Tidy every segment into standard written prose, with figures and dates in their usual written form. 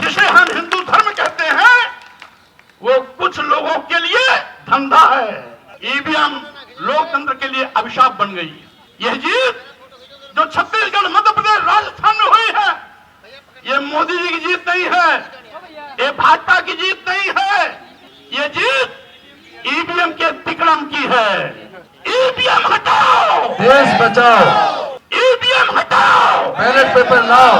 जिसे हम हिंदू धर्म कहते हैं वो कुछ लोगों के लिए धंधा है। ईवीएम लोकतंत्र के लिए अभिशाप बन गई है। यह जीत जो छत्तीसगढ़, मध्य प्रदेश, राजस्थान में हुई है, ये मोदी जी की जीत नहीं है, ये भाजपा की जीत नहीं है, ये जीत ईवीएम के तिकड़म की है। ईवीएम हटाओ, देश बचाओ, ईवीएम हटाओ, बैलेट पेपर लाओ।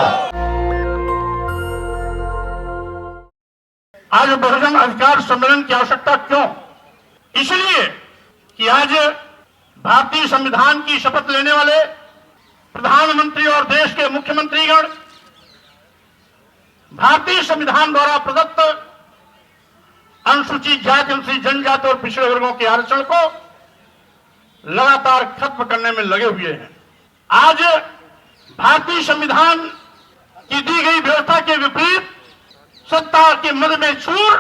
आज बहुजन अधिकार सम्मेलन की आवश्यकता क्यों? इसलिए कि आज भारतीय संविधान की शपथ लेने वाले प्रधानमंत्री और देश के मुख्यमंत्रीगण भारतीय संविधान द्वारा प्रदत्त अनुसूचित जाति, अनुसूचित जनजाति और पिछड़े वर्गों के आरक्षण को लगातार खत्म करने में लगे हुए हैं। आज भारतीय संविधान की दी गई व्यवस्था के विपरीत सत्ता के मद में चूर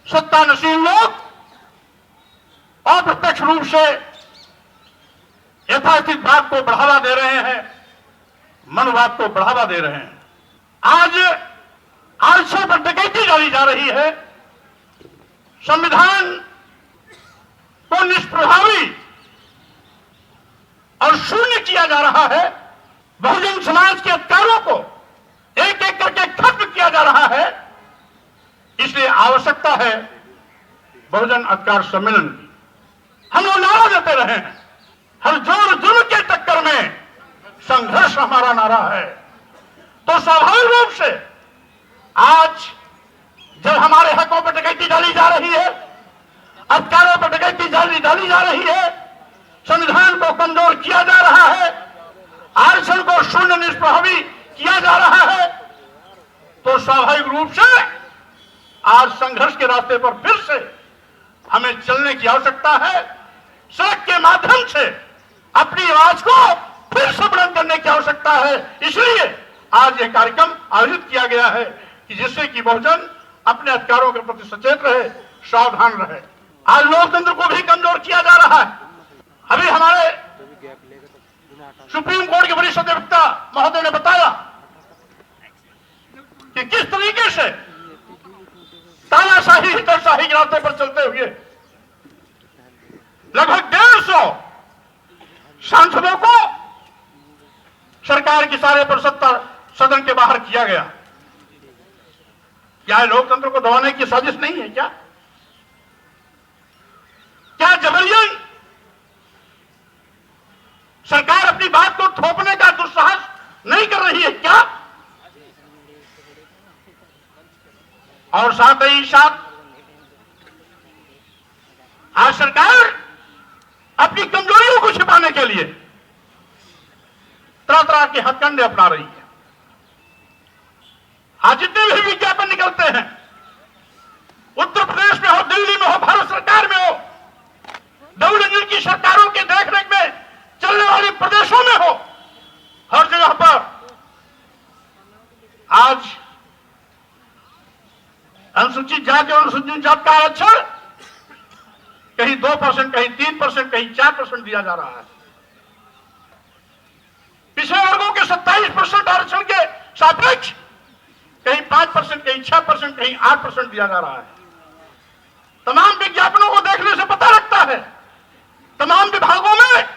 सत्ता नशील लोग अप्रत्यक्ष रूप से यथास्थित भाव को बढ़ावा दे रहे हैं, मनोभाव को बढ़ावा दे रहे हैं। आज आरक्षण पर डकैती डाली जा रही है, संविधान को निष्प्रभावी और शून्य किया जा रहा है, बहुजन समाज के अधिकारों को एक एक करके खत्म किया जा रहा है। इसलिए आवश्यकता है बहुजन अधिकार सम्मेलन की। हम लोग नारा देते रहे हैं, हर जोर जुर्म के टक्कर में संघर्ष हमारा नारा है। तो स्वाभाविक रूप से आज जब हमारे हकों पर डकैती डाली जा रही है, अधिकारों पर डकैती डाली जा रही है, संविधान को कमजोर किया जा रहा है, आरक्षण को शून्य निष्प्रभावी किया जा रहा है, तो स्वाभाविक रूप से आज संघर्ष के रास्ते पर फिर से हमें चलने की आवश्यकता है। सड़क के माध्यम से अपनी आवाज को फिर से बुलंद करने की आवश्यकता है। इसलिए आज यह कार्यक्रम आयोजित किया गया है कि जिससे कि बहुजन अपने अधिकारों के प्रति सचेत रहे, सावधान रहे। आज लोकतंत्र को भी कमजोर किया जा रहा है। अभी हमारे सुप्रीम कोर्ट के वरिष्ठ अधिवक्ता महोदय ने बताया कि किस तरीके से तानाशाही, हिटलरशाही के रास्ते पर चलते हुए लगभग 150 सांसदों को सरकार की सारे पर सदन के बाहर किया गया। क्या लोकतंत्र को दबाने की साजिश नहीं है? क्या जबरियन सरकार अपनी बात को थोपने का दुस्साहस नहीं कर रही है क्या? और साथ ही साथ आज सरकार अपनी कमजोरियों को छिपाने के लिए तरह तरह के हथकंडे अपना रही है। आज जितने भी विज्ञापन निकलते हैं, उत्तर प्रदेश में हो, दिल्ली में हो, भारत सरकार में हो, डबल इंजन की सरकारों के देखरेख में चलने वाले प्रदेशों में हो, हर जगह पर आज अनुसूचित जाति और अनुसूचित जाति का आरक्षण कहीं 2%, कहीं 3%, कहीं 4% दिया जा रहा है। पिछड़े वर्गों के 27% आरक्षण के सापेक्ष कहीं 5%, कहीं 6%, कहीं 8% दिया जा रहा है। तमाम विज्ञापनों को देखने से पता लगता है, तमाम विभागों में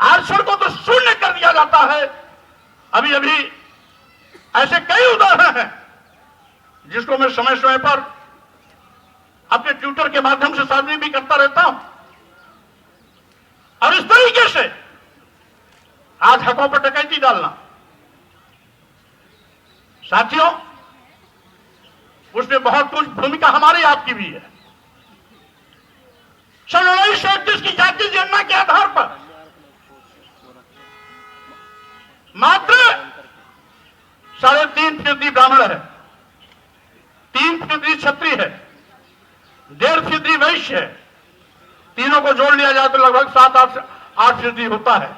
आरक्षण को तो शून्य कर दिया जाता है। अभी अभी ऐसे कई उदाहरण हैं जिसको मैं समय समय पर अपने ट्विटर के माध्यम से साझा भी करता रहता हूं। और इस तरीके से आज हकों पर डकैती डालना, साथियों, उसमें बहुत कुछ भूमिका हमारी आपकी भी है। सन 1931 की जातीय जनगणना के आधार पर मात्र 3.5% ब्राह्मण है, 3% क्षत्रिय है, 1.5% वैश्य है। तीनों को जोड़ लिया जाए तो लगभग 7-8% होता है।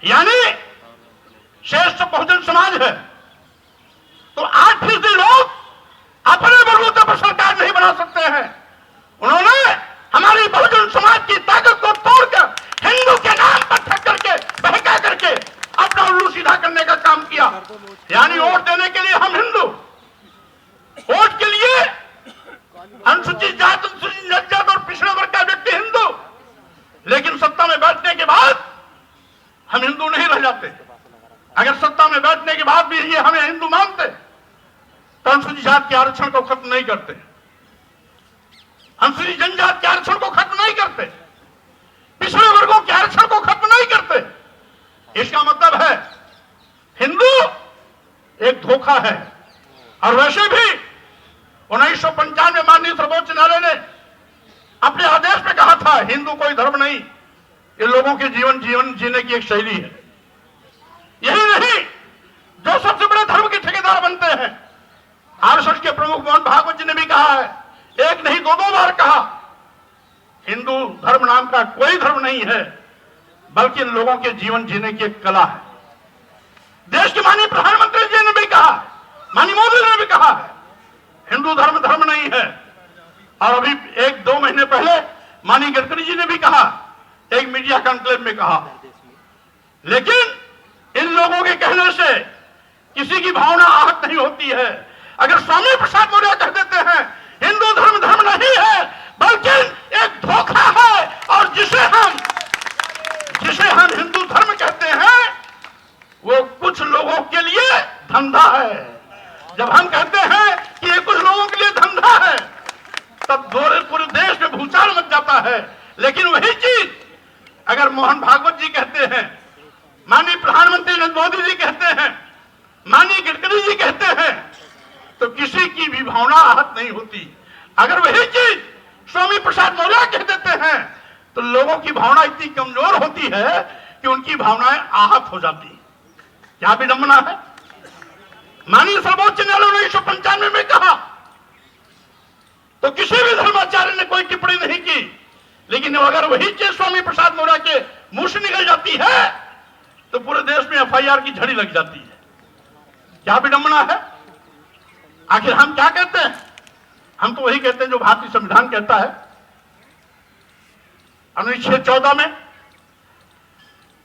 यानी शेष तो बहुजन समाज है। तो 8% लोग अपने बलबूते पर सरकार नहीं बना सकते हैं। उन्होंने हमारी बहुजन समाज की ताकत को तोड़कर हिंदू के नाम पर ठक्कर के, बहका करके अपना उल्लू सीधा करने का काम किया। यानी वोट देने के लिए हम हिंदू, वोट के लिए अनुसूचित जात, अनुसूचित जनजाति और पिछड़े वर्ग का व्यक्ति हिंदू, लेकिन सत्ता में बैठने के बाद हम हिंदू नहीं रह जाते। अगर सत्ता में बैठने के बाद भी ये हमें हिंदू मानते तो अनुसूचित जात के आरक्षण को खत्म नहीं करते, अनुसूचित जनजाति के आरक्षण को खत्म नहीं करते, पिछड़े वर्गों के आरक्षण को खत्म नहीं करते। इसका मतलब है हिंदू एक धोखा है। और वैसे भी 1995 में माननीय सर्वोच्च न्यायालय ने अपने आदेश में कहा था हिंदू कोई धर्म नहीं, ये लोगों के जीवन जीने की एक शैली है। यही नहीं, जो सबसे बड़े धर्म के ठेकेदार बनते हैं, आरएसएस के प्रमुख मोहन भागवत जी ने भी कहा है, एक नहीं दो बार कहा, हिंदू धर्म नाम का कोई धर्म नहीं है, बल्कि इन लोगों के जीवन जीने की एक कला है। देश के माननीय प्रधानमंत्री जी ने भी कहा, माननीय मोदी ने भी कहा है, हिंदू धर्म धर्म नहीं है। और अभी 1-2 महीने पहले माननीय गडकरी जी ने भी कहा, एक मीडिया कॉन्क्लेव में कहा। लेकिन इन लोगों के कहने से किसी की भावना आहत नहीं होती है। अगर स्वामी प्रसाद मौर्य कह देते हैं हिंदू धर्म धर्म नहीं है बल्कि एक धोखा है, और जिसे हम हिंदू धर्म कहते हैं वो कुछ लोगों के लिए धंधा है। जब हम कहते हैं कि ये कुछ लोगों के लिए धंधा है, तब पूरे देश में भूचाल मच जाता है। लेकिन वही चीज अगर मोहन भागवत जी कहते हैं, माननीय प्रधानमंत्री नरेंद्र मोदी जी कहते हैं, माननीय गडकरी जी कहते हैं, तो किसी की भी भावना आहत नहीं होती। अगर वही चीज स्वामी प्रसाद मौर्य कह देते हैं तो लोगों की भावना इतनी कमजोर होती है कि उनकी भावनाएं आहत हो जाती है। क्या विडंबना है। माननीय सर्वोच्च न्यायालय ने 1995 में कहा तो किसी भी धर्माचार्य ने कोई टिप्पणी नहीं की, लेकिन अगर वही चीज स्वामी प्रसाद मौर्य के मुंह से निकल जाती है तो पूरे देश में एफआईआर की झड़ी लग जाती है। क्या विडंबना है। आखिर हम क्या कहते हैं? हम तो वही कहते हैं जो भारतीय संविधान कहता है। अनुच्छेद 14 में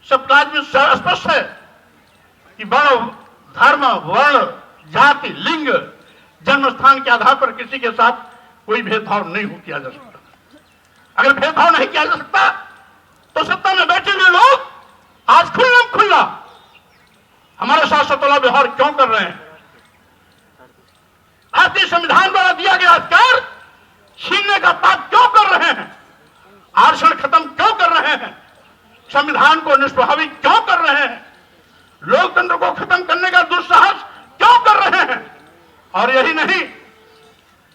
शब्दार्थ में स्पष्ट है कि वर्ण, धर्म, वर्ण, जाति, लिंग, जन्म स्थान के आधार पर किसी के साथ कोई भेदभाव नहीं किया जा सकता। अगर भेदभाव नहीं किया जा सकता तो सत्ता में बैठे हुए लोग आज खुल्ला हमारे साथ सतोला व्यवहार क्यों कर रहे हैं? भारतीय संविधान द्वारा दिया गया अधिकार छीनने का पाप क्यों कर रहे हैं? आरक्षण खत्म क्यों कर रहे हैं? संविधान को निष्प्रभावित क्यों कर रहे हैं? लोकतंत्र को खत्म करने का दुस्साहस क्यों कर रहे हैं? और यही नहीं,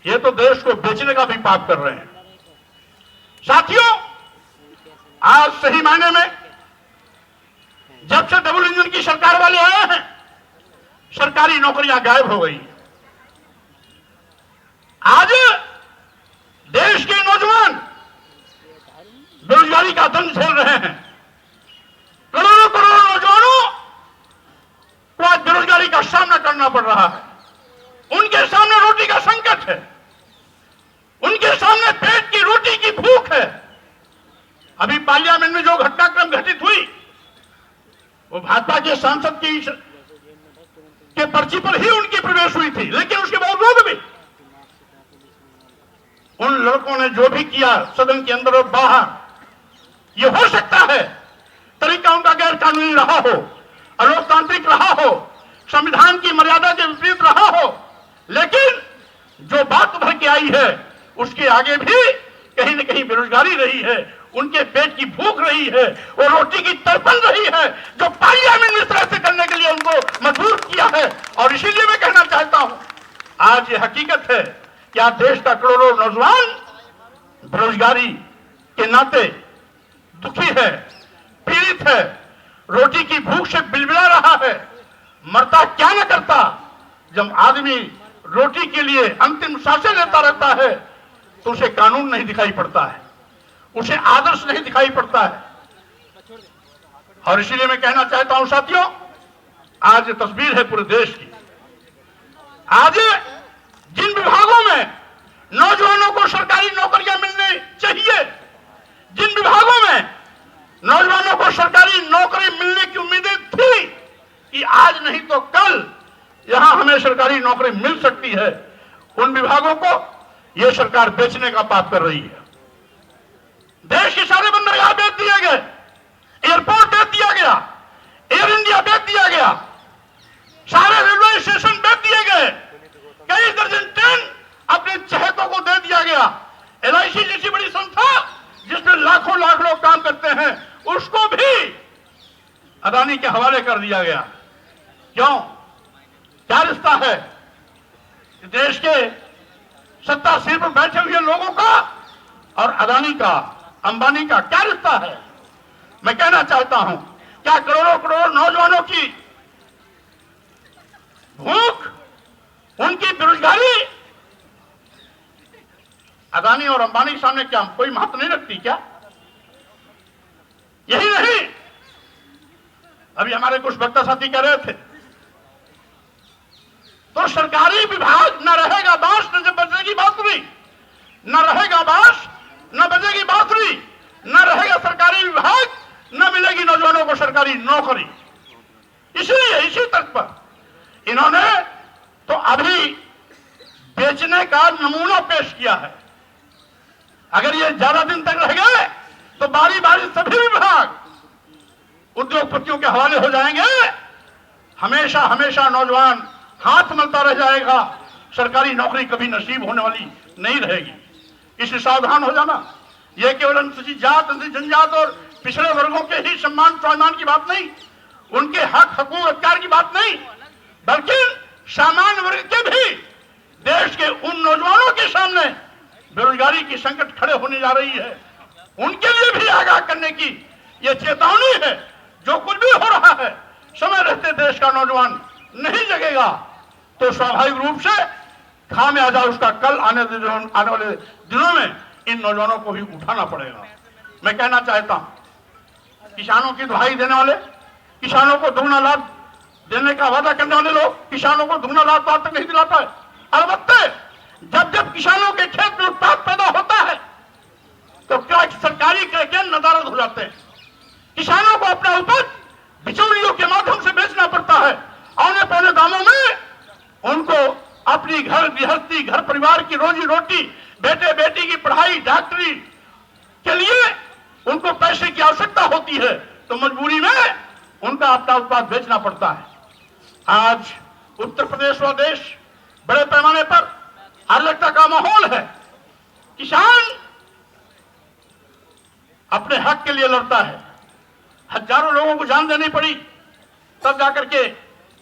ये तो देश को बेचने का भी पाप कर रहे हैं। साथियों, आज सही मायने में जब से डबल इंजन की सरकार वाले आए हैं, सरकारी नौकरियां गायब हो गई। आज देश के नौजवान बेरोजगारी का दंड झेल रहे हैं। करोड़ों नौजवानों को आज बेरोजगारी का सामना करना पड़ रहा है। उनके सामने रोटी का संकट है, उनके सामने पेट की रोटी की भूख है। अभी पार्लियामेंट में जो घटनाक्रम घटित हुई वो भाजपा के सांसद के पर्ची पर ही उनकी प्रवेश हुई थी, लेकिन उसके बावजूद भी उन लड़कों ने जो भी किया सदन के अंदर और बाहर, ये हो सकता है तरीका उनका गैर कानूनी रहा हो, अलोकतांत्रिक रहा हो, संविधान की मर्यादा के विपरीत रहा हो, लेकिन जो बात उभर के आई है उसके आगे भी कहीं न कहीं बेरोजगारी रही है, उनके पेट की भूख रही है, वो रोटी की तड़पन रही है, जो पार्लियामेंट इस तरह से करने के लिए उनको मजबूर किया है। और इसीलिए मैं कहना चाहता हूं, आज ये हकीकत है कि आज देश का करोड़ों नौजवान बेरोजगारी के नाते दुखी है, पीड़ित है, रोटी की भूख से बिलबिला रहा है। मरता क्या न करता, जब आदमी रोटी के लिए अंतिम सांसें लेता रहता है तो उसे कानून नहीं दिखाई पड़ता है, उसे आदर्श नहीं दिखाई पड़ता है। और इसीलिए मैं कहना चाहता हूं साथियों, आज ये तस्वीर है पूरे देश की। आज जिन विभागों में नौजवानों को सरकारी नौकरियां मिलनी चाहिए, जिन विभागों में नौजवानों को सरकारी नौकरी मिलने की उम्मीदें थी कि आज नहीं तो कल यहां हमें सरकारी नौकरी मिल सकती है, उन विभागों को यह सरकार बेचने का पाप कर रही है। देश के सारे बंदरगाह बेच दिए गए, एयरपोर्ट बेच दिया गया, एयर इंडिया बेच दिया गया, सारे रेलवे स्टेशन बेच दिए गए, कई दर्जन ट्रेन अपने चहेतों को दे दिया गया। LIC जैसी बड़ी संस्था जिसमें लाखों लाख लोग काम करते हैं, उसको भी अदानी के हवाले कर दिया गया। क्यों? क्या रिश्ता है देश के सत्ता सीट पर बैठे हुए लोगों का और अदानी का, अंबानी का क्या रिश्ता है? मैं कहना चाहता हूं, क्या करोड़ों करोड़ों नौजवानों की भूख, उनकी बेरोजगारी अदानी और अंबानी के सामने क्या कोई महत्व नहीं रखती क्या? यही नहीं, अभी हमारे कुछ वक्ता साथी कह रहे थे, तो सरकारी विभाग न रहेगा बांस न बजेगी बांसुरी, न रहेगा बांस न बजेगी बांसुरी, न रहेगा सरकारी विभाग, न मिलेगी नौजवानों को सरकारी नौकरी। इसलिए इसी तर्क पर इन्होंने तो अभी बेचने का नमूना पेश किया है। अगर ये ज्यादा दिन तक रह गए तो बारी बारी सभी विभाग उद्योगपतियों के हवाले हो जाएंगे। हमेशा हमेशा नौजवान हाथ मलता रह जाएगा, सरकारी नौकरी कभी नसीब होने वाली नहीं रहेगी। इससे सावधान हो जाना। यह केवल अनुसूचित जात, अनुसूचित जनजात और पिछड़े वर्गों के ही सम्मान स्वाभिमान की बात नहीं, उनके हक हकूक अधिकार की बात नहीं, बल्कि सामान्य वर्ग के भी देश के उन नौजवानों के सामने बेरोजगारी की संकट खड़े होने जा रही है, उनके लिए भी आगाह करने की यह चेतावनी है। जो कुछ भी हो रहा है, समय रहते देश का नौजवान नहीं जगेगा तो स्वाभाविक रूप से खामियाजा उसका कल आने वाले दिनों में इन नौजवानों को भी उठाना पड़ेगा। मैं कहना चाहता हूं, किसानों की दुहाई देने वाले, किसानों को दुगना लाभ देने का वादा करने वाले लोग किसानों को दुगना लाभ तक नहीं दिलाता है। अलबत्ते जब जब किसानों के खेत में उत्पाद पैदा होता है तो क्या सरकारी क्रय नदारद हो जाते हैं। किसानों को अपना उपज बिचौलियों के माध्यम से बेचना पड़ता है। औने पौने दामों में उनको अपनी घर गृहस्थी, घर परिवार की रोजी रोटी, बेटे बेटी की पढ़ाई, डॉक्टरी के लिए उनको पैसे की आवश्यकता होती है, तो मजबूरी में उनका अपना उत्पाद बेचना पड़ता है। आज उत्तर प्रदेश व देश बड़े पैमाने पर अराजकता का माहौल है। किसान अपने हक के लिए लड़ता है। हजारों लोगों को जान देनी पड़ी तब जाकर के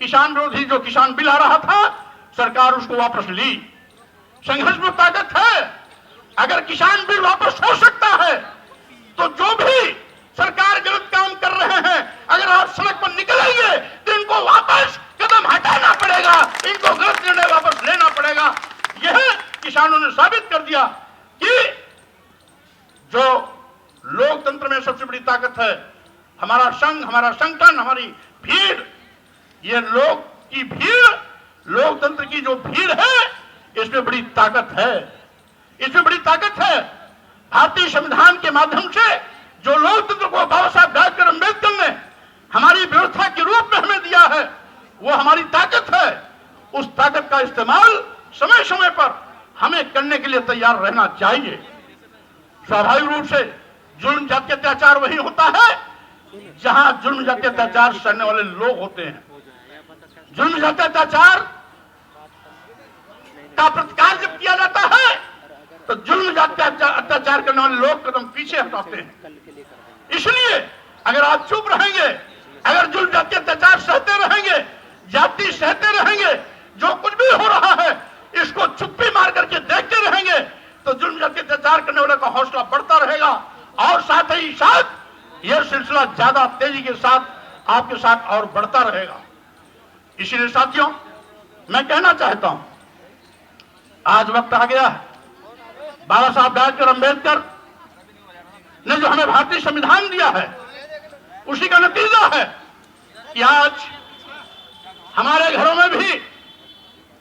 किसान विरोधी जो किसान बिल आ रहा था, सरकार उसको वापस ली। संघर्ष में ताकत है। अगर किसान बिल वापस हो सकता है तो जो भी सरकार गलत काम कर रहे हैं, अगर आप सड़क पर निकलेंगे तो इनको वापस कदम हटाना पड़ेगा, इनको गलत निर्णय वापस लेना पड़ेगा। यह किसानों ने साबित कर दिया कि जो लोकतंत्र में सबसे बड़ी ताकत है, हमारा संघ, हमारा संगठन, हमारी भीड़, ये लोग की भीड़, लोकतंत्र की जो भीड़ है, इसमें बड़ी ताकत है। इसमें बड़ी ताकत है। भारतीय संविधान के माध्यम से जो लोकतंत्र को बाबा साहब डॉक्टर अम्बेडकर ने हमारी व्यवस्था के रूप में हमें दिया है, वो हमारी ताकत है। उस ताकत का इस्तेमाल समय समय पर हमें करने के लिए तैयार रहना चाहिए। स्वाभाविक रूप से जुल्म जाति अत्याचार वही होता है जहां जुल्म जाति अत्याचार सहने वाले लोग होते हैं। जुल्म जाति अत्याचार का प्रतिकार जब किया जाता है तो जुल्म जाति अत्याचार करने वाले लोग कदम पीछे हटाते हैं। इसलिए अगर आप चुप रहेंगे, अगर जुल्म जाति अत्याचार सहते रहेंगे, जाति सहते रहेंगे, जो कुछ भी हो रहा है इसको चुप्पी मार करके देखते रहेंगे, तो जुल्म जाति अत्याचार करने वाले का हौसला बढ़ता रहेगा और साथ ही साथ यह सिलसिला ज्यादा तेजी के साथ आपके साथ और बढ़ता रहेगा। इसीलिए साथियों, मैं कहना चाहता हूं, आज वक्त आ गया है। बाबा साहब डॉक्टर अम्बेडकर ने जो हमें भारतीय संविधान दिया है, उसी का नतीजा है कि आज हमारे घरों में भी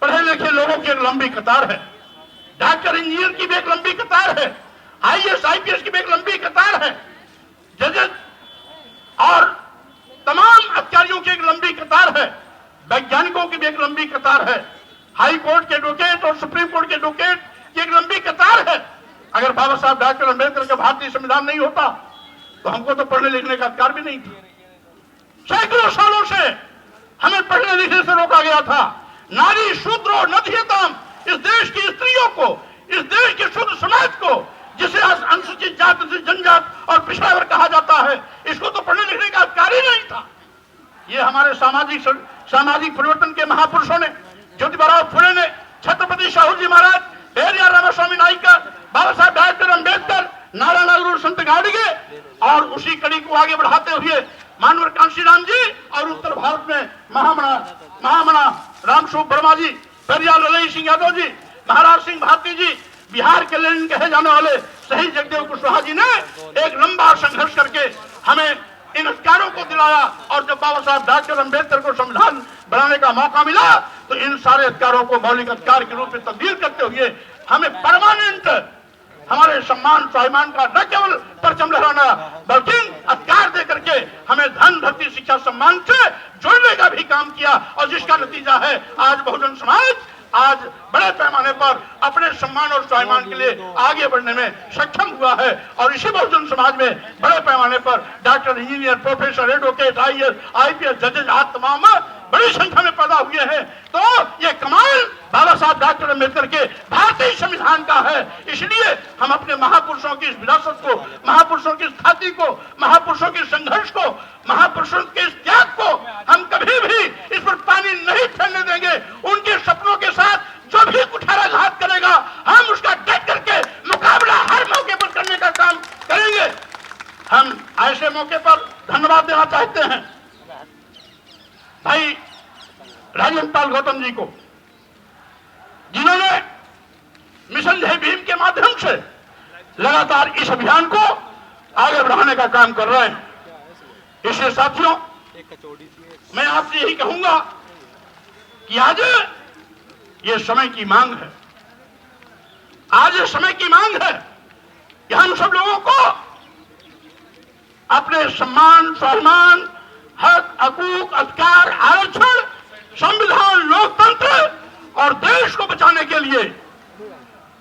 पढ़े लिखे लोगों की एक लंबी कतार है। डॉक्टर इंजीनियर की भी एक लंबी कतार है, IAS IPS की भी एक लंबी कतार है, जजेस और तमाम अधिकारियों की एक लंबी कतार है, वैज्ञानिकों की भी एक लंबी कतार है, हाई कोर्ट के एडवोकेट और सुप्रीम कोर्ट के एडवोकेट की एक लंबी कतार है। अगर बाबा साहब डॉक्टर अम्बेडकर का भारतीय संविधान नहीं होता तो हमको तो पढ़ने लिखने का अधिकार भी नहीं था। सैकड़ों सालों से हमें पढ़ने लिखने से रोका गया था। नारी शूद्रो नधियतम, इस देश की स्त्रियों को, इस देश के शुद्ध समाज को, जिसे आज अनुसूचित जाति, अनुसूचित जनजाति और पिछड़ा वर्ग कहा जाता है, इसको तो पढ़ने लिखने का अधिकार ही नहीं था। ये हमारे सामाजिक परिवर्तन के महापुरुषों ने, ज्योतिबा फुले ने, छत्रपति शाहू जी महाराज, पेरियार रामास्वामी नायकर, बाबा साहब डॉक्टर अम्बेडकर, नारायण गुरु संत गाडगे, और उसी कड़ी को आगे बढ़ाते हुए मानवर कांशीराम जी, और उत्तर भारत में महामना रामस्वरूप वर्मा जी, पेरियार ललई सिंह यादव जी, महाराज सिंह भारती जी, बिहार के लेनिन कहे जाने वाले शहीद जगदेव कुशवाहा जी ने एक लंबा संघर्ष करके हमें इन अधिकारों को दिलाया। और जब बाबा साहब डॉक्टर अम्बेडकर को संविधान बनाने का मौका मिला तो इन सारे अधिकारों को मौलिक अधिकार के रूप में तब्दील करते हुए हमें परमानेंट हमारे सम्मान स्वाभिमान का न केवल परचम लहराना बल्कि अधिकार दे करके हमें धन धरती शिक्षा सम्मान से जोड़ने का भी काम किया। और जिसका नतीजा है आज बहुजन समाज आज बड़े पैमाने पर अपने सम्मान और स्वाभिमान के लिए आगे बढ़ने में सक्षम हुआ है। और इसी बहुजन समाज में बड़े पैमाने पर doctor, engineer, professor, advocate, IAS, IPS, जजेज आज तमाम बड़ी संख्या में पैदा हुए हैं। तो ये कमाल बाबा साहब डॉक्टर अम्बेडकर के भारतीय संविधान का है। इसलिए हम अपने महापुरुषों की इस विरासत को, महापुरुषों की इस ख्याति को, महापुरुषों के संघर्ष को, महापुरुषों के इस त्याग को हम कभी भी इस पर पानी नहीं फैलने देंगे। उनके सपनों के साथ जो भी कुठाराघात करेगा हम उसका डट करके मुकाबला हर मौके पर करने का काम करेंगे। हम ऐसे मौके पर धन्यवाद देना चाहते हैं भाई राजेंद्र पाल गौतम जी को, जिन्होंने मिशन जय भीम के माध्यम से लगातार इस अभियान को आगे बढ़ाने का काम कर रहे हैं। इसलिए साथियों, मैं आपसे यही कहूंगा कि आज ये समय की मांग है, आज ये समय की मांग है कि हम सब लोगों को अपने सम्मान स्वाभिमान, हक, हकूक, अधिकार, आरक्षण, संविधान, लोकतंत्र और देश को बचाने के लिए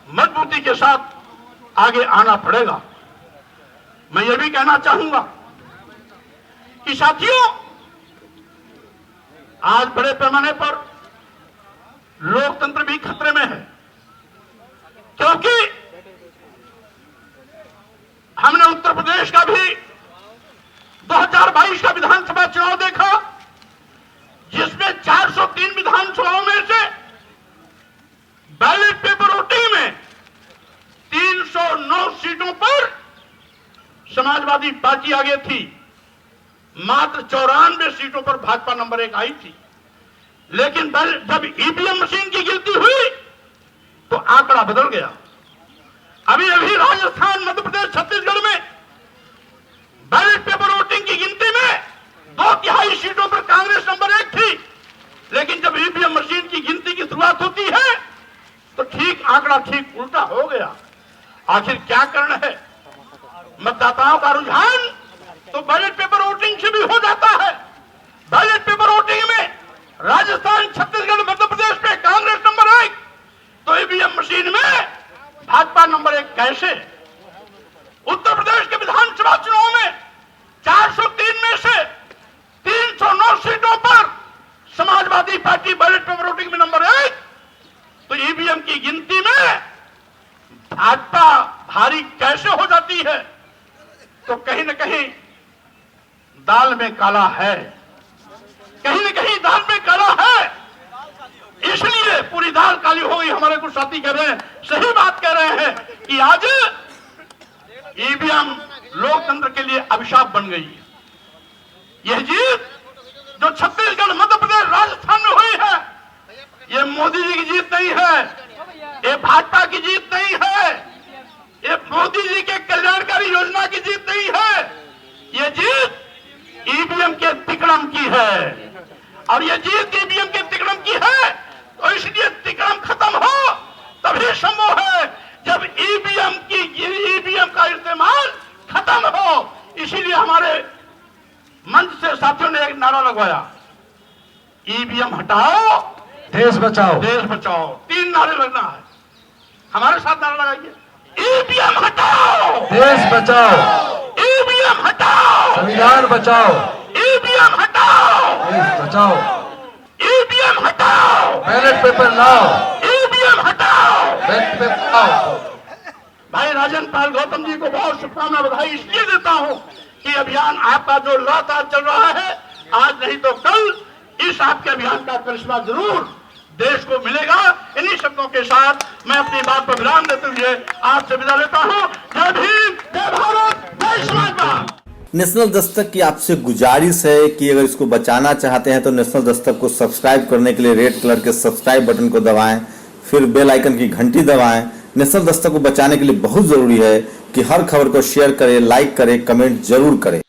मजबूती के साथ आगे आना पड़ेगा। मैं ये भी कहना चाहूंगा कि साथियों, आज बड़े पैमाने पर लोकतंत्र भी खतरे में है, क्योंकि हमने उत्तर प्रदेश का भी 2022 का विधानसभा चुनाव देखा, जिसमें 403 विधानसभाओं में से बैलेट पेपर वोटिंग में 309 सीटों पर समाजवादी पार्टी आगे थी, मात्र 94 सीटों पर भाजपा नंबर 1 आई थी। लेकिन जब ईवीएम मशीन की गिनती हुई तो आंकड़ा बदल गया। अभी राजस्थान, मध्य प्रदेश, छत्तीसगढ़ में बैलेट पेपर वोटिंग की गिनती में 2/3 सीटों पर कांग्रेस नंबर 1 थी, लेकिन जब ईवीएम मशीन की गिनती की शुरुआत होती है तो ठीक आंकड़ा ठीक उल्टा हो गया। आखिर क्या कारण है? मतदाताओं का रुझान तो बैलेट पेपर वोटिंग से भी हो जाता है। बैलेट पेपर वोटिंग में राजस्थान, छत्तीसगढ़, मध्य प्रदेश में कांग्रेस नंबर 1, तो ईवीएम मशीन में भाजपा नंबर 1 कैसे? उत्तर प्रदेश के विधानसभा चुनाव में 403 में से 309 सीटों पर Samajwadi party ballot paper voting में नंबर 1, तो ईवीएम की गिनती में भाजपा भारी कैसे हो जाती है? तो कहीं न कहीं दाल में काला है, कहीं न कहीं दाल में काला है। इसलिए पूरी दाल काली हो गई। हमारे कुछ साथी कह रहे हैं, सही बात कह रहे हैं कि आज ईवीएम लोकतंत्र के लिए अभिशाप बन गई है। यह जीत जो छत्तीसगढ़, मध्य प्रदेश, राजस्थान में हुई है, ये मोदी जी की जीत नहीं है, ये भाजपा की जीत नहीं है, ये मोदी जी के कल्याणकारी योजना की जीत नहीं है, ये जीत ईवीएम के तिकड़म की है। और ये जीत ईवीएम के तिकड़म की है, तो इसलिए तिकड़म खत्म हो तभी संभव है जब ईवीएम का इस्तेमाल खत्म हो। इसीलिए हमारे मंच से साथियों ने एक नारा लगवाया, ईवीएम हटाओ देश बचाओ। देश बचाओ। 3 नारे लगना है, हमारे साथ नारा लगाइए। ईवीएम हटाओ, देश बचाओ। ईवीएम हटाओ, संविधान बचाओ। ईवीएम हटाओ, देश बचाओ। ईवीएम हटाओ, बैलेट पेपर लाओ। ईवीएम हटाओ। बैलेट पेपर लाओ। भाई राजन पाल गौतम जी को बहुत शुभकामना बधाई इसलिए देता हूं कि अभियान आपका जो लगातार चल रहा है, आज नहीं तो कल इस आपके अभियान का करिश्मा जरूर देश को मिलेगा। इन्हीं शब्दों के साथ मैं अपनी बात पर विराम देते हुए आपसे विदा लेता हूं। जय भीम, जय भारत, जय समाजवाद। नेशनल दस्तक की आपसे गुजारिश है कि अगर इसको बचाना चाहते हैं तो नेशनल दस्तक को सब्सक्राइब करने के लिए रेड कलर के सब्सक्राइब बटन को दबाएं, फिर बेल आइकन की घंटी दबाएं। नेशनल दस्तक को बचाने के लिए बहुत जरूरी है कि हर खबर को शेयर करें, लाइक करें, कमेंट जरूर करें।